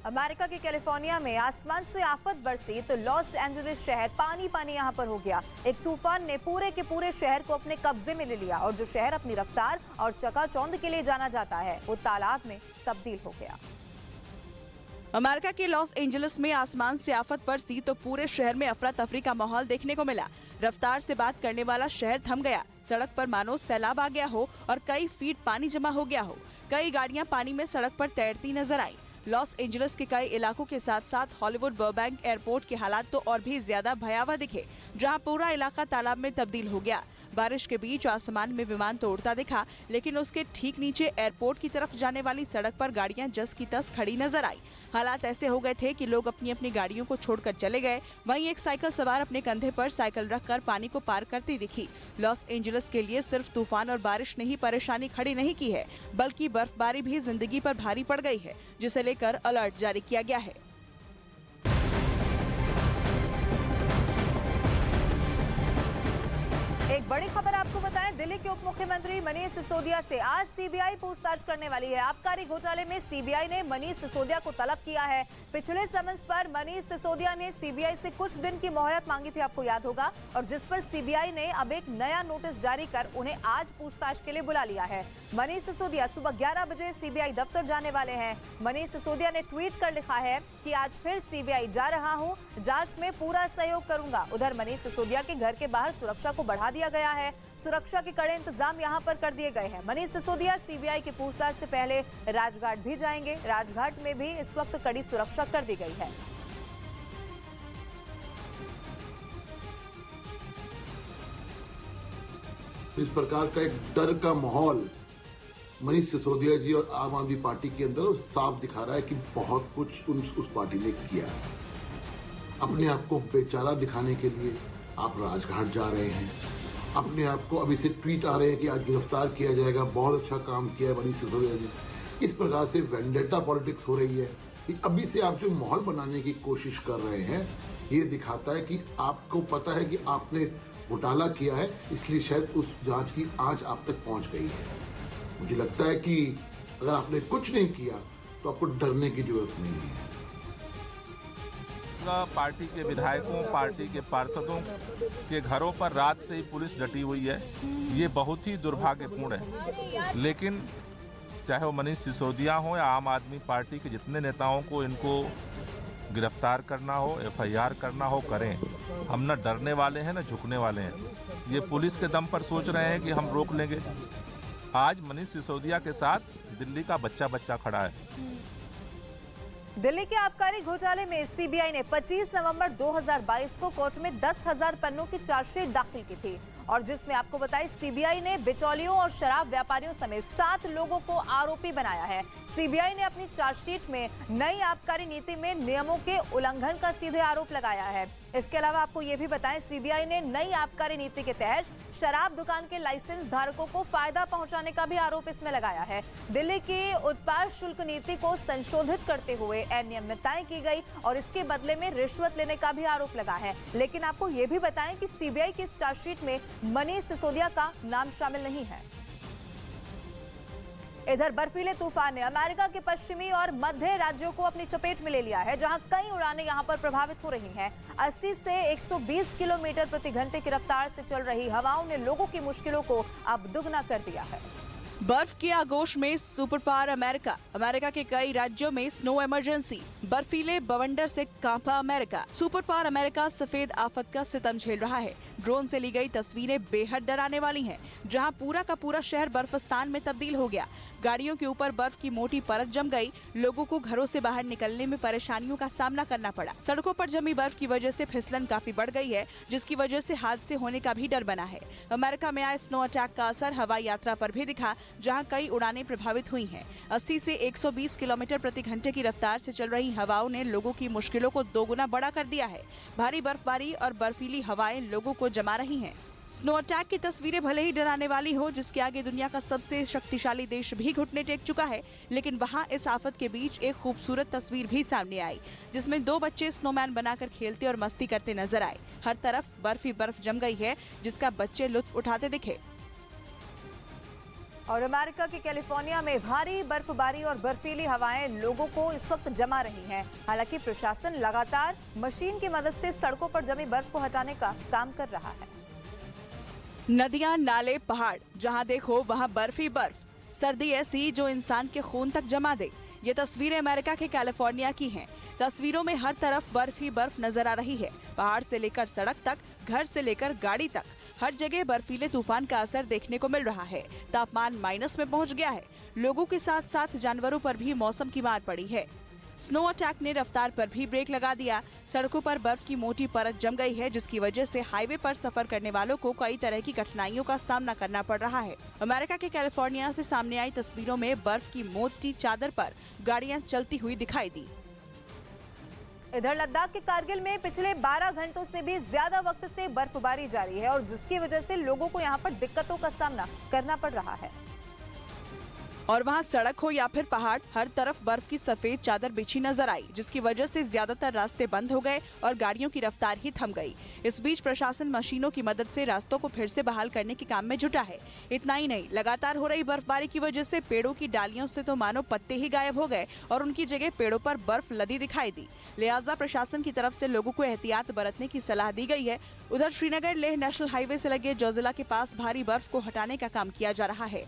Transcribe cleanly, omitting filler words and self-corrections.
America के California में आसमान से आफत बरसी तो लॉस एंजलिस शहर पानी पानी यहां पर हो गया। एक तूफान ने पूरे के पूरे शहर को अपने कब्जे में ले लिया और जो शहर अपनी रफ्तार और चकाचौंध के लिए जाना जाता है वो तालाब में तब्दील हो गया। अमेरिका के लॉस एंजलिस में आसमान से आफत बरसी तो पूरे शहर में अफरा तफरी का माहौल देखने को मिला। रफ्तार से बात करने वाला शहर थम गया। सड़क पर मानो सैलाब आ गया हो और कई फीट पानी जमा हो गया हो। कई गाड़ियां पानी में सड़क पर तैरती नजर आई। लॉस एंजलिस के कई इलाकों के साथ साथ हॉलीवुड बर्बैंक एयरपोर्ट के हालात तो और भी ज्यादा भयावह दिखे, जहां पूरा इलाका तालाब में तब्दील हो गया। बारिश के बीच आसमान में विमान तो उड़ता दिखा, लेकिन उसके ठीक नीचे एयरपोर्ट की तरफ जाने वाली सड़क पर गाड़ियां जस की तस खड़ी नजर आई। हालात ऐसे हो गए थे कि लोग अपनी अपनी गाड़ियों को छोड़कर चले गए। वहीं एक साइकिल सवार अपने कंधे पर साइकिल रखकर पानी को पार करती दिखी। लॉस एंजलिस के लिए सिर्फ तूफान और बारिश ने ही परेशानी खड़ी नहीं की है, बल्कि बर्फबारी भी जिंदगी पर भारी पड़ गई है, जिसे लेकर अलर्ट जारी किया गया है। एक बड़ी खबर आपको बताएं, दिल्ली के उप मुख्यमंत्री मनीष सिसोदिया से आज सीबीआई पूछताछ करने वाली है। आबकारी घोटाले में सीबीआई ने मनीष सिसोदिया को तलब किया है। पिछले समन्स पर मनीष सिसोदिया ने सीबीआई से कुछ दिन की मोहलत मांगी थी, आपको याद होगा, और जिस पर सीबीआई ने अब एक नया नोटिस जारी कर उन्हें आज पूछताछ के लिए बुला लिया है। मनीष सिसोदिया सुबह 11 बजे सीबीआई दफ्तर जाने वाले हैं। मनीष सिसोदिया ने ट्वीट कर लिखा है कि आज फिर सीबीआई जा रहा हूं, जांच में पूरा सहयोग करूंगा। उधर मनीष सिसोदिया के घर के बाहर सुरक्षा को बढ़ा दिया गया है। सुरक्षा के कड़े इंतजाम यहां पर कर दिए गए हैं। मनीष सिसोदिया सीबीआई की पूछताछ से पहले राजघाट भी जाएंगे। राजघाट में भी इस वक्त कड़ी सुरक्षा कर दी गई है। इस प्रकार का एक डर का माहौल मनीष सिसोदिया जी और आम आदमी पार्टी के अंदर साफ दिखा रहा है कि बहुत कुछ उस पार्टी ने किया है। अपने आप को बेचारा दिखाने के लिए आप राजघाट जा रहे हैं। अपने आप को अभी से ट्वीट आ रहे हैं कि आज गिरफ्तार किया जाएगा, बहुत अच्छा काम किया है मनीष सिसोदिया जी। इस प्रकार से वेंडेटा पॉलिटिक्स हो रही है कि अभी से आप जो माहौल बनाने की कोशिश कर रहे हैं, ये दिखाता है कि आपको पता है कि आपने घोटाला किया है, इसलिए शायद उस जांच की आंच आप तक पहुंच गई है। मुझे लगता है कि अगर आपने कुछ नहीं किया तो आपको डरने की जरूरत नहीं है। पार्टी के विधायकों, पार्टी के पार्षदों के घरों पर रात से ही पुलिस डटी हुई है। ये बहुत ही दुर्भाग्यपूर्ण है। लेकिन चाहे वो मनीष सिसोदिया हो या आम आदमी पार्टी के जितने नेताओं को इनको गिरफ्तार करना हो, एफआईआर करना हो, करें। हम न डरने वाले हैं न झुकने वाले हैं। ये पुलिस के दम पर सोच रहे हैं कि हम रोक लेंगे। आज मनीष सिसोदिया के साथ दिल्ली का बच्चा खड़ा है। दिल्ली के आबकारी घोटाले में सीबीआई ने 25 नवंबर 2022 को कोर्ट में 10,000 पन्नों की चार्जशीट दाखिल की थी, और जिसमें आपको बताएं सीबीआई ने बिचौलियों और शराब व्यापारियों समेत 7 लोगों को आरोपी बनाया है। सीबीआई ने अपनी चार्जशीट में नई आबकारी नीति में नियमों के उल्लंघन का सीधे आरोप लगाया है। इसके अलावा आपको ये भी बताएं सीबीआई ने नई आबकारी नीति के तहत शराब दुकान के लाइसेंस धारकों को फायदा पहुंचाने का भी आरोप इसमें लगाया है। दिल्ली की उत्पाद शुल्क नीति को संशोधित करते हुए अनियमितताएं की गई और इसके बदले में रिश्वत लेने का भी आरोप लगा है। लेकिन आपको ये भी बताएं कि सीबीआई की इस चार्जशीट में मनीष सिसोदिया का नाम शामिल नहीं है। इधर बर्फीले तूफान ने अमेरिका के पश्चिमी और मध्य राज्यों को अपनी चपेट में ले लिया है, जहां कई उड़ानें यहां पर प्रभावित हो रही हैं। 80 से 120 किलोमीटर प्रति घंटे की रफ्तार से चल रही हवाओं ने लोगों की मुश्किलों को अब दुगना कर दिया है। बर्फ की आगोश में सुपर पावर अमेरिका। अमेरिका के कई राज्यों में स्नो इमरजेंसी। बर्फीले बवंडर से कांपा अमेरिका। सुपर पावर अमेरिका सफेद आफत का सितम झेल रहा है। ड्रोन से ली गई तस्वीरें बेहद डराने वाली हैं, जहां पूरा का पूरा शहर बर्फस्तान में तब्दील हो गया। गाड़ियों के ऊपर बर्फ की मोटी परत जम गई। लोगों को घरों से बाहर निकलने में परेशानियों का सामना करना पड़ा। सड़कों पर जमी बर्फ की वजह से फिसलन काफी बढ़ गई है, जिसकी वजह से हादसे होने का भी डर बना है। अमेरिका में आए स्नो अटैक का असर हवाई यात्रा पर भी दिखा, जहां कई उड़ानें प्रभावित हुई हैं। 80 से 120 किलोमीटर प्रति घंटे की रफ्तार से चल रही हवाओं ने लोगों की मुश्किलों को दोगुना बड़ा कर दिया है। भारी बर्फबारी और बर्फीली हवाएं लोगों को जमा रही हैं। स्नो अटैक की तस्वीरें भले ही डराने वाली हो, जिसके आगे दुनिया का सबसे शक्तिशाली देश भी घुटने टेक चुका है, लेकिन वहां इस आफत के बीच एक खूबसूरत तस्वीर भी सामने आई, जिसमें 2 बच्चे स्नोमैन बनाकर खेलते और मस्ती करते नजर आए। हर तरफ बर्फ ही बर्फ जम गई है, जिसका बच्चे लुत्फ उठाते दिखे। और अमेरिका के कैलिफोर्निया में भारी बर्फबारी और बर्फीली हवाएं लोगों को इस वक्त जमा रही हैं। हालांकि प्रशासन लगातार मशीन की मदद से सड़कों पर जमी बर्फ को हटाने का काम कर रहा है। नदियां, नाले, पहाड़, जहां देखो वहां बर्फ ही बर्फ। सर्दी ऐसी जो इंसान के खून तक जमा दे। ये तस्वीरें अमेरिका के कैलिफोर्निया की हैं। तस्वीरों में हर तरफ बर्फ ही बर्फ नजर आ रही है। पहाड़ से लेकर सड़क तक, घर से लेकर गाड़ी तक, हर जगह बर्फीले तूफान का असर देखने को मिल रहा है। तापमान माइनस में पहुंच गया है। लोगों के साथ साथ जानवरों पर भी मौसम की मार पड़ी है। स्नो अटैक ने रफ्तार पर भी ब्रेक लगा दिया। सड़कों पर बर्फ की मोटी परत जम गई है, जिसकी वजह से हाईवे पर सफर करने वालों को कई तरह की कठिनाइयों का सामना करना पड़ रहा है। अमेरिका के कैलिफोर्निया से सामने आई तस्वीरों में बर्फ की मोटी चादर पर गाड़ियां चलती हुई दिखाई दी। इधर लद्दाख के कारगिल में पिछले 12 घंटों से भी ज्यादा वक्त से बर्फबारी जारी है और जिसकी वजह से लोगों को यहां पर दिक्कतों का सामना करना पड़ रहा है। और वहाँ सड़क हो या फिर पहाड़, हर तरफ बर्फ की सफेद चादर बिछी नजर आई, जिसकी वजह से ज्यादातर रास्ते बंद हो गए और गाड़ियों की रफ्तार ही थम गई। इस बीच प्रशासन मशीनों की मदद से रास्तों को फिर से बहाल करने के काम में जुटा है। इतना ही नहीं, लगातार हो रही बर्फबारी की वजह से पेड़ों की डालियों से तो मानो पत्ते ही गायब हो गए और उनकी जगह पेड़ों पर बर्फ लदी दिखाई दी। लिहाजा प्रशासन की तरफ से लोगों को एहतियात बरतने की सलाह दी गई है। उधर श्रीनगर लेह नेशनल हाईवे से लगे जोजिला के पास भारी बर्फ को हटाने का काम किया जा रहा है।